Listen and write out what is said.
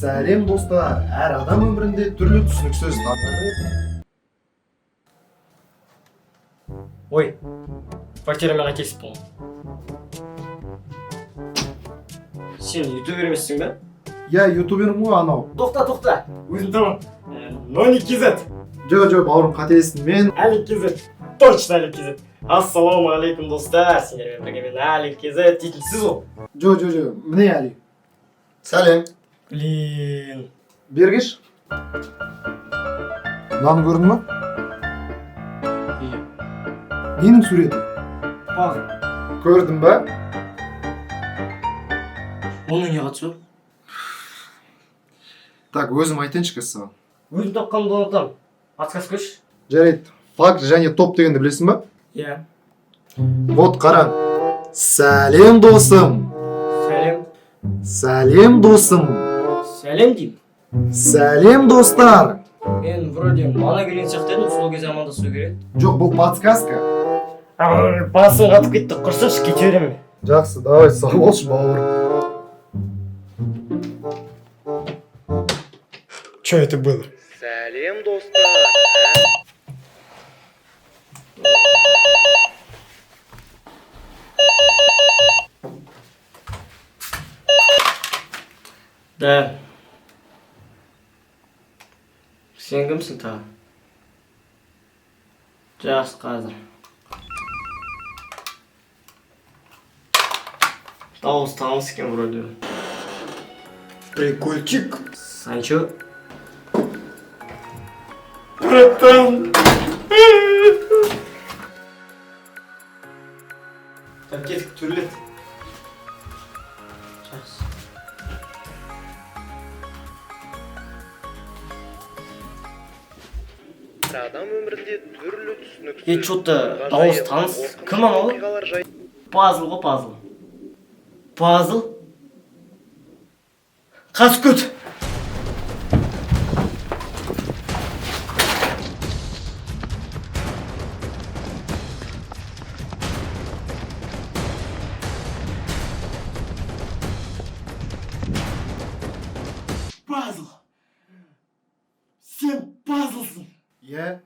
Сәлем достар, әр адам өмірінде түрлі түсініксіз Ой, квартирамен қайтесіп болдым. Сен ютубер емессің бе? Я ютубермін ғой анау. Тоқта, өзім тұрмын. Нони Кизет. Жо, бауырым қателестің, мен Али Кизет. Точно Али Кизет. Ассаламу алейкум достар. Сендермен бірге мен Али Кизет дейтін сіз ғой. Жо, міне Әли. Сәлем. Блин. Бергеш. Мынаны көрдің ма? Ненің суреті? Бағын. Көрдің ба? Оның не қатысы? Так, өзім айтайыншы қазір саған. Өзім тапқанымды ұнатамын. Подсказка көш. Жарайды. Факт және топ дегенді білесің ба? Иә. Вот қара. Сәлем досым. Сәлем. Сәлем досым. Сәлем деймін. Сәлем достар. Мен вроде мана келген сияқты едім, сол кезде амандасу керек. Жоқ, бұл подсказка. Басым қатып кетті, құрсыншы кете беремін. Жақсы, давай, сау болшы бауырым. Что это было? Сәлем достар. Да. Сен кімсің тағы? Жақсы қазір. Дауыс таныс екен вроде. Прикольчик. Санчо. Братан. Так, кетік түрлет. Жақсы. Адам өмірінде түрлі түсініксіз Что-то дауыс таныс. Кім анау? Пазл ғой, пазл. Пазл? Қаскөт. Пазл. Сен пазлсың. Иә,